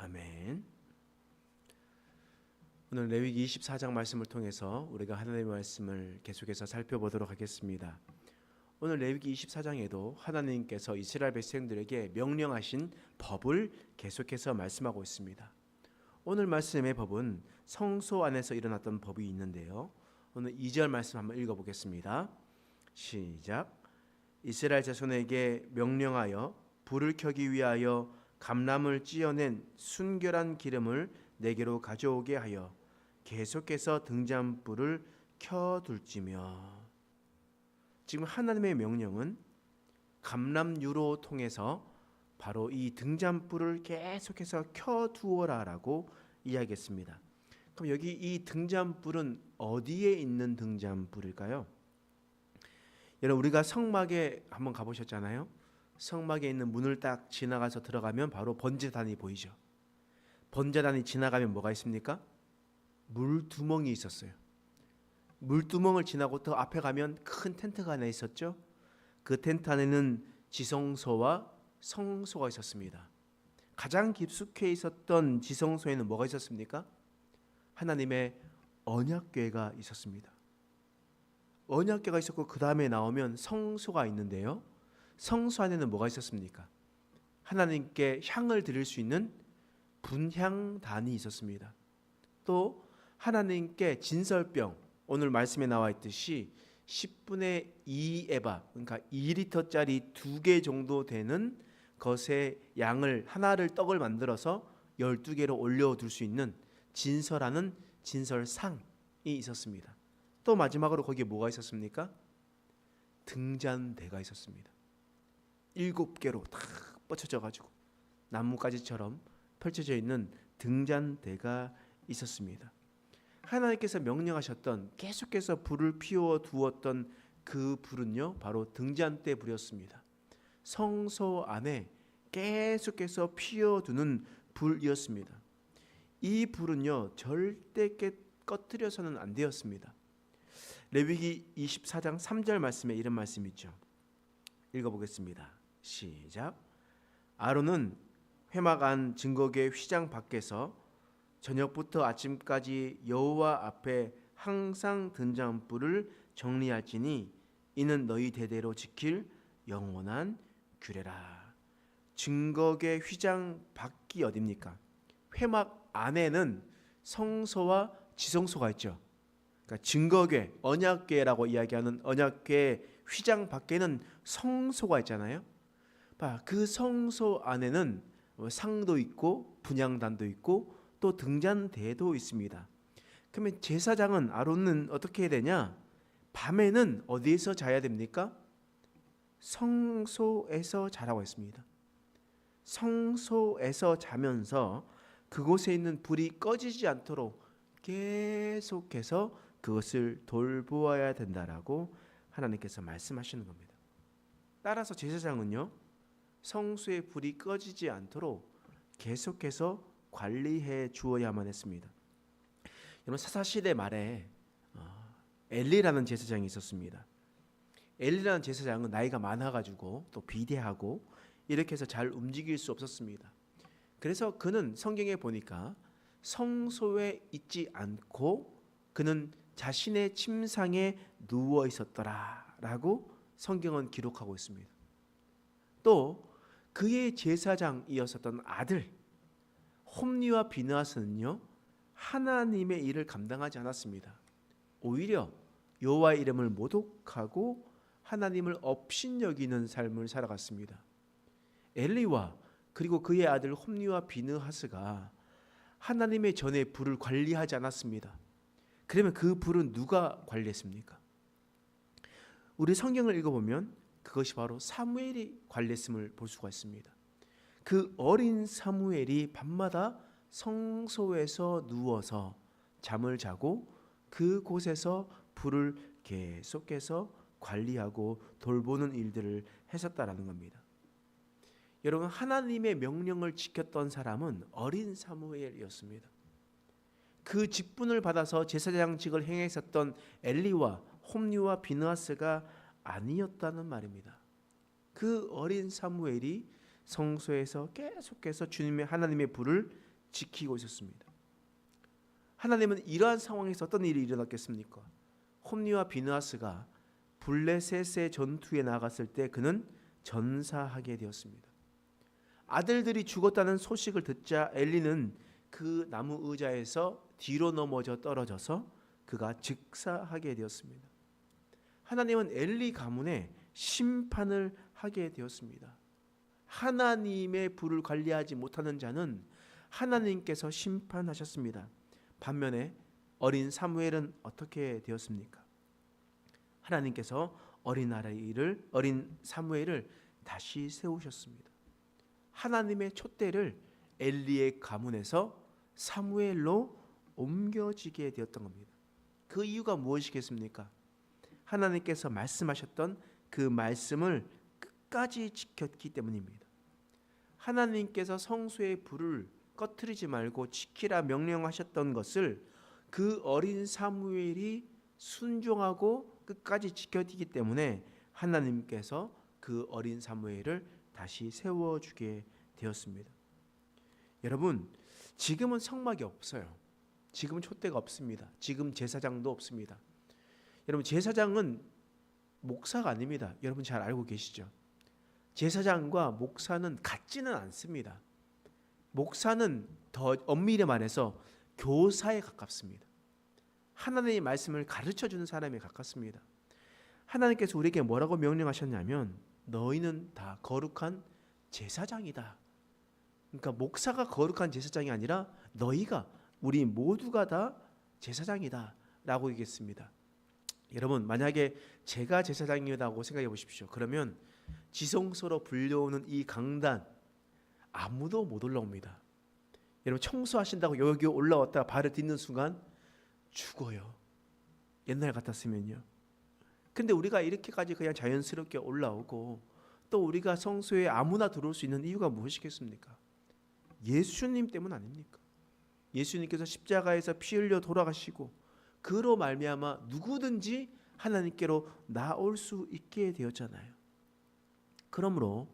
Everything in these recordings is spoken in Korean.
아멘. 오늘 레위기 24장 말씀을 통해서 우리가 하나님의 말씀을 계속해서 살펴보도록 하겠습니다. 오늘 레위기 24장에도 하나님께서 이스라엘 백성들에게 명령하신 법을 계속해서 말씀하고 있습니다. 오늘 말씀의 법은 성소 안에서 일어났던 법이 있는데요. 오늘 2절 말씀 한번 읽어보겠습니다. 시작. 이스라엘 자손에게 명령하여 불을 켜기 위하여 감람을 찧어낸 순결한 기름을 내게로 가져오게 하여 계속해서 등잔불을 켜둘지며. 지금 하나님의 명령은 감람유로 통해서 바로 이 등잔불을 계속해서 켜두어라라고 이야기했습니다. 그럼 여기 이 등잔불은 어디에 있는 등잔불일까요? 여러분, 우리가 성막에 한번 가보셨잖아요. 성막에 있는 문을 딱 지나가서 들어가면 바로 번제단이 보이죠. 번제단이 지나가면 뭐가 있습니까? 물두멍이 있었어요. 물두멍을 지나고 더 앞에 가면 큰 텐트가 하나 있었죠. 그 텐트 안에는 지성소와 성소가 있었습니다. 가장 깊숙이 있었던 지성소에는 뭐가 있었습니까? 하나님의 언약궤가 있었습니다. 언약궤가 있었고 그 다음에 나오면 성소가 있는데요. 성소 안에는 뭐가 있었습니까? 하나님께 향을 드릴 수 있는 분향단이 있었습니다. 또 하나님께 진설병, 오늘 말씀에 나와 있듯이 10분의 2 에바, 그러니까 2리터짜리 2개 정도 되는 것의 양을 하나를 떡을 만들어서 12개로 올려둘 수 있는 진설하는 진설상이 있었습니다. 또 마지막으로 거기에 뭐가 있었습니까? 등잔대가 있었습니다. 7개로 탁 뻗쳐져 가지고 나뭇가지처럼 펼쳐져 있는 등잔대가 있었습니다. 하나님께서 명령하셨던 계속해서 불을 피워 두었던 그 불은요, 바로 등잔대 불이었습니다. 성소 안에 계속해서 피워두는 불이었습니다. 이 불은요, 절대 꺼뜨려서는 안 되었습니다. 레위기 24장 3절 말씀에 이런 말씀이 있죠. 읽어보겠습니다. 시작. 아론은 회막 안 증거궤 휘장 밖에서 저녁부터 아침까지 여호와 앞에 항상 등잔불을 정리할지니 이는 너희 대대로 지킬 영원한 규례라. 증거궤 휘장 밖이 어디입니까? 회막 안에는 성소와 지성소가 있죠. 그러니까 증거궤, 언약궤라고 이야기하는 언약궤 휘장 밖에는 성소가 있잖아요. 그 성소 안에는 상도 있고 분향단도 있고 또 등잔대도 있습니다. 그러면 제사장은 아론은 어떻게 해야 되냐? 밤에는 어디에서 자야 됩니까? 성소에서 자라고 했습니다. 성소에서 자면서 그곳에 있는 불이 꺼지지 않도록 계속해서 그것을 돌보아야 된다라고 하나님께서 말씀하시는 겁니다. 따라서 제사장은요, 성소의 불이 꺼지지 않도록 계속해서 관리해 주어야만 했습니다. 여러분, 사사시대 말에 엘리라는 제사장이 있었습니다. 엘리라는 제사장은 나이가 많아가지고 또 비대하고 이렇게 해서 잘 움직일 수 없었습니다. 그래서 그는 성경에 보니까 성소에 있지 않고 그는 자신의 침상에 누워 있었더라라고 성경은 기록하고 있습니다. 또 그의 제사장이었었던 아들 홈리와 비느하스는요, 하나님의 일을 감당하지 않았습니다. 오히려 여호와의 이름을 모독하고 하나님을 업신여기는 삶을 살아갔습니다. 엘리와 그리고 그의 아들 홈리와 비느하스가 하나님의 전에 불을 관리하지 않았습니다. 그러면 그 불은 누가 관리했습니까? 우리 성경을 읽어보면 그것이 바로 사무엘이 관리했음을 볼 수가 있습니다. 그 어린 사무엘이 밤마다 성소에서 누워서 잠을 자고 그곳에서 불을 계속해서 관리하고 돌보는 일들을 했었다라는 겁니다. 여러분, 하나님의 명령을 지켰던 사람은 어린 사무엘이었습니다. 그 직분을 받아서 제사장직을 행했었던 엘리와 홈리와 비느하스가 아니었다는 말입니다. 그 어린 사무엘이 성소에서 계속해서 주님의 하나님의 불을 지키고 있었습니다. 하나님은 이러한 상황에서 어떤 일이 일어났겠습니까? 홈리와 비느하스가 블레셋의 전투에 나갔을 때 그는 전사하게 되었습니다. 아들들이 죽었다는 소식을 듣자 엘리는 그 나무 의자에서 뒤로 넘어져 떨어져서 그가 즉사하게 되었습니다. 하나님은 엘리 가문에 심판을 하게 되었습니다. 하나님의 불을 관리하지 못하는 자는 하나님께서 심판하셨습니다. 반면에 어린 사무엘은 어떻게 되었습니까? 하나님께서 어린 사무엘을 다시 세우셨습니다. 하나님의 촛대를 엘리의 가문에서 사무엘로 옮겨지게 되었던 겁니다. 그 이유가 무엇이겠습니까? 하나님께서 말씀하셨던 그 말씀을 끝까지 지켰기 때문입니다. 하나님께서 성소의 불을 꺼트리지 말고 지키라 명령하셨던 것을 그 어린 사무엘이 순종하고 끝까지 지켜지기 때문에 하나님께서 그 어린 사무엘을 다시 세워주게 되었습니다. 여러분, 지금은 성막이 없어요. 지금은 촛대가 없습니다. 지금 제사장도 없습니다. 여러분, 제사장은 목사가 아닙니다. 여러분 잘 알고 계시죠? 제사장과 목사는 같지는 않습니다. 목사는 더 엄밀히 말해서 교사에 가깝습니다. 하나님의 말씀을 가르쳐주는 사람에 가깝습니다. 하나님께서 우리에게 뭐라고 명령하셨냐면 너희는 다 거룩한 제사장이다. 그러니까 목사가 거룩한 제사장이 아니라 너희가, 우리 모두가 다 제사장이다 라고 얘기했습니다. 여러분, 만약에 제가 제사장이라고 생각해 보십시오. 그러면 지성소로 불려오는 이 강단 아무도 못 올라옵니다. 여러분, 청소하신다고 여기 올라왔다가 발을 딛는 순간 죽어요. 옛날 같았으면요. 근데 우리가 이렇게까지 그냥 자연스럽게 올라오고 또 우리가 성소에 아무나 들어올 수 있는 이유가 무엇이겠습니까? 예수님 때문 아닙니까? 예수님께서 십자가에서 피 흘려 돌아가시고 그로 말미암아 누구든지 하나님께로 나올 수 있게 되었잖아요. 그러므로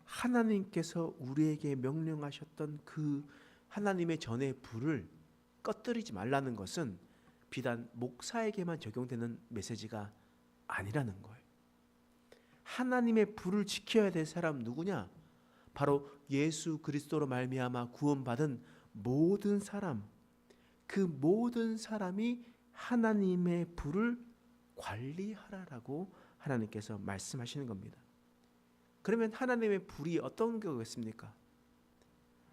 하나님께서 우리에게 명령하셨던 그 하나님의 전의 불을 꺼뜨리지 말라는 것은 비단 목사에게만 적용되는 메시지가 아니라는 거예요. 하나님의 불을 지켜야 될 사람 누구냐? 바로 예수 그리스도로 말미암아 구원받은 모든 사람, 그 모든 사람이 하나님의 불을 관리하라라고 하나님께서 말씀하시는 겁니다. 그러면 하나님의 불이 어떤 거겠습니까?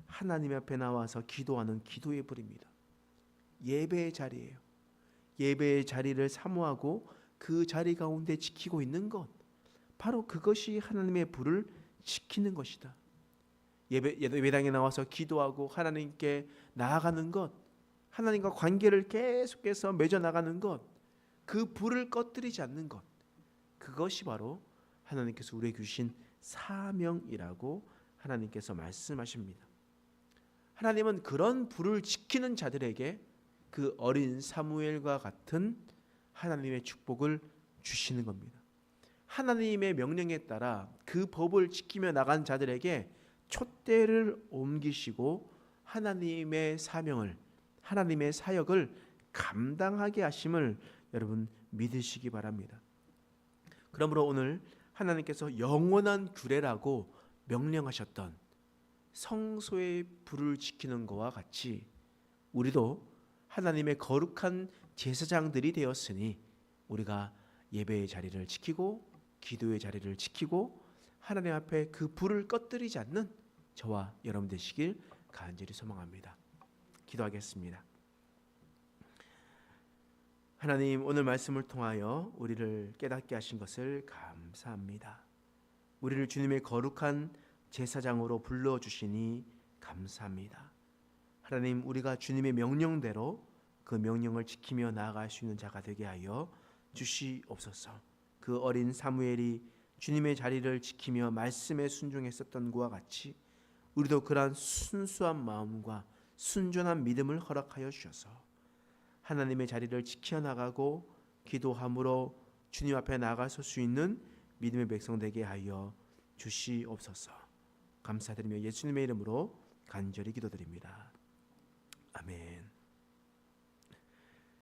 하나님 앞에 나와서 기도하는 기도의 불입니다. 예배의 자리예요. 예배의 자리를 사모하고 그 자리 가운데 지키고 있는 것, 바로 그것이 하나님의 불을 지키는 것이다. 예배당에 나와서 기도하고 하나님께 나아가는 것, 하나님과 관계를 계속해서 맺어 나가는 것, 그 불을 꺼뜨리지 않는 것, 그것이 바로 하나님께서 우리에게 주신 사명이라고 하나님께서 말씀하십니다. 하나님은 그런 불을 지키는 자들에게 그 어린 사무엘과 같은 하나님의 축복을 주시는 겁니다. 하나님의 명령에 따라 그 법을 지키며 나간 자들에게 촛대를 옮기시고 하나님의 사명을, 하나님의 사역을 감당하게 하심을 여러분 믿으시기 바랍니다. 그러므로 오늘 하나님께서 영원한 규례라고 명령하셨던 성소의 불을 지키는 것과 같이 우리도 하나님의 거룩한 제사장들이 되었으니 우리가 예배의 자리를 지키고 기도의 자리를 지키고 하나님 앞에 그 불을 꺼뜨리지 않는 저와 여러분 되시길 간절히 소망합니다. 기도하겠습니다. 하나님, 오늘 말씀을 통하여 우리를 깨닫게 하신 것을 감사합니다. 우리를 주님의 거룩한 제사장으로 불러주시니 감사합니다. 하나님, 우리가 주님의 명령대로 그 명령을 지키며 나아갈 수 있는 자가 되게 하여 주시옵소서. 그 어린 사무엘이 주님의 자리를 지키며 말씀에 순종했었던 것과 같이 우리도 그러한 순수한 마음과 순전한 믿음을 허락하여 주셔서 하나님의 자리를 지켜나가고 기도함으로 주님 앞에 나가설 수 있는 믿음의 백성 되게 하여 주시옵소서. 감사드리며 예수님의 이름으로 간절히 기도드립니다. 아멘.